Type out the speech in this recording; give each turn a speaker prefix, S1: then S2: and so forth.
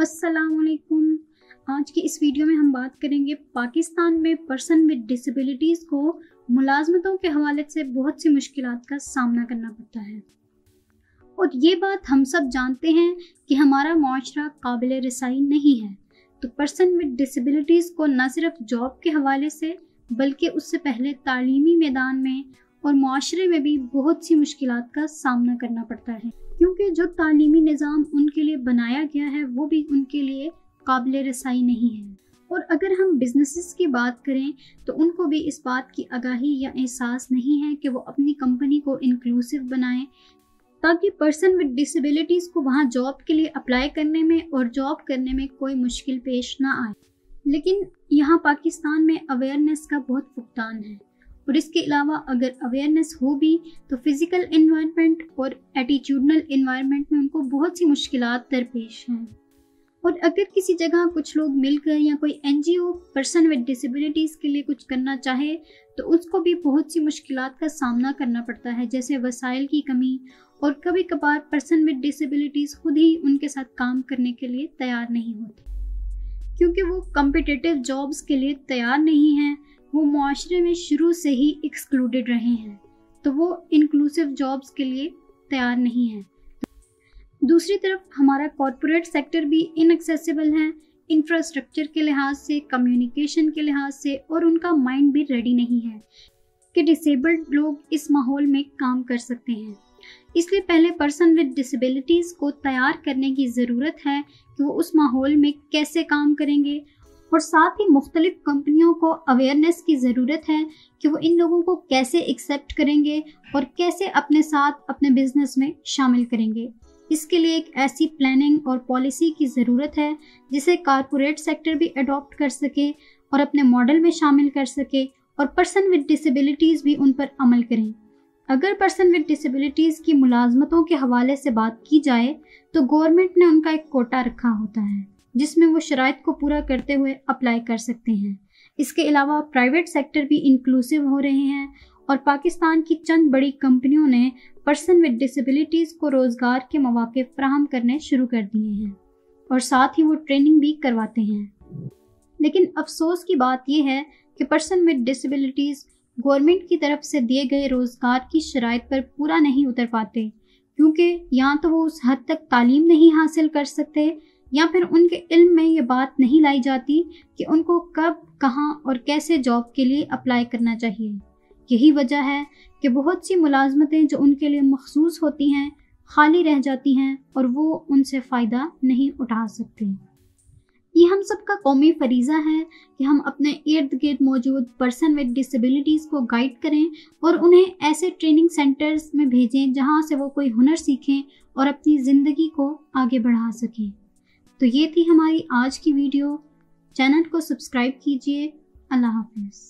S1: अस्सलाम वालेकुम। आज की इस वीडियो में हम बात करेंगे पाकिस्तान में पर्सन विद डिसेबिलिटीज़ को मुलाजमतों के हवाले से बहुत सी मुश्किलात का सामना करना पड़ता है। और ये बात हम सब जानते हैं कि हमारा मुआशरा काबिल रसाई नहीं है, तो पर्सन विद डिसेबिलिटीज़ को न सिर्फ जॉब के हवाले से बल्कि उससे पहले तालीमी मैदान में और मुआशरे में भी बहुत सी मुश्किलात का सामना करना पड़ता है, क्योंकि जो तालीमी निज़ाम उनके लिए बनाया गया है वो भी उनके लिए काबिल रसाई नहीं है। और अगर हम बिजनेसेस की बात करें तो उनको भी इस बात की आगाही या एहसास नहीं है कि वो अपनी कंपनी को इंक्लूसिव बनाएं, ताकि पर्सन विद डिसेबिलिटीज़ को वहाँ जॉब के लिए अप्लाई करने में और जॉब करने में कोई मुश्किल पेश ना आए। लेकिन यहाँ पाकिस्तान में अवेयरनेस का बहुत फुकदान है, और इसके अलावा अगर अवेयरनेस हो भी तो फिज़िकल इन्वायरमेंट और एटीट्यूडनल इन्वायरमेंट में उनको बहुत सी मुश्किलात दरपेश हैं। और अगर किसी जगह कुछ लोग मिलकर या कोई एनजीओ पर्सन विद डिसेबिलिटीज़ के लिए कुछ करना चाहे तो उसको भी बहुत सी मुश्किलात का सामना करना पड़ता है, जैसे वसाइल की कमी, और कभी कभार पर्सन विद डिसेबिलिटीज़ खुद ही उनके साथ काम करने के लिए तैयार नहीं होते, क्योंकि वो कॉम्पिटिटिव जॉब्स के लिए तैयार नहीं हैं। वो मुआशरे में शुरू से ही एक्सक्लूडेड रहे हैं, तो वो इंक्लूसिव जॉब्स के लिए तैयार नहीं है। दूसरी तरफ हमारा कॉरपोरेट सेक्टर भी इनएक्सेसिबल है, इंफ्रास्ट्रक्चर के लिहाज से, कम्युनिकेशन के लिहाज से, और उनका माइंड भी रेडी नहीं है कि डिसेबल्ड लोग इस माहौल में काम कर सकते हैं। इसलिए पहले पर्सन विद डिसेबिलिटीज़ को तैयार करने की ज़रूरत है कि वो उस माहौल में कैसे काम करेंगे, और साथ ही मुख्तलिफ कंपनियों को अवेयरनेस की ज़रूरत है कि वो इन लोगों को कैसे एक्सेप्ट करेंगे और कैसे अपने साथ अपने बिजनेस में शामिल करेंगे। इसके लिए एक ऐसी प्लानिंग और पॉलिसी की ज़रूरत है जिसे कॉरपोरेट सेक्टर भी अडॉप्ट कर सके और अपने मॉडल में शामिल कर सके, और पर्सन विद डिसेबिलिटीज़ भी उन पर अमल करें। अगर पर्सन विद डिसेबिलिटीज़ की मुलाजमतों के हवाले से बात की जाए तो गवर्नमेंट ने उनका एक कोटा रखा होता है जिसमें वो शराइत को पूरा करते हुए अप्लाई कर सकते हैं। इसके अलावा प्राइवेट सेक्टर भी इंक्लूसिव हो रहे हैं, और पाकिस्तान की चंद बड़ी कंपनियों ने पर्सन विद डिसेबिलिटीज़ को रोज़गार के मौके फराहम करने शुरू कर दिए हैं, और साथ ही वो ट्रेनिंग भी करवाते हैं। लेकिन अफसोस की बात यह है कि पर्सन विद डिसेबिलिटीज़ गवर्नमेंट की तरफ से दिए गए रोज़गार की शराइत पर पूरा नहीं उतर पाते, क्योंकि या तो वो उस हद तक तालीम नहीं हासिल कर सकते, या फिर उनके इल्म में ये बात नहीं लाई जाती कि उनको कब, कहाँ और कैसे जॉब के लिए अप्लाई करना चाहिए। यही वजह है कि बहुत सी मुलाजमतें जो उनके लिए मखसूस होती हैं खाली रह जाती हैं, और वो उनसे फ़ायदा नहीं उठा सकते। ये हम सब का कौमी फरीज़ा है कि हम अपने इर्द गिर्द मौजूद पर्सन विद डिसेबिलिटीज़ को गाइड करें और उन्हें ऐसे ट्रेनिंग सेंटर्स में भेजें जहाँ से वो कोई हुनर सीखें और अपनी ज़िंदगी को आगे बढ़ा सकें। तो ये थी हमारी आज की वीडियो। चैनल को सब्सक्राइब कीजिए। अल्लाह हाफिज़।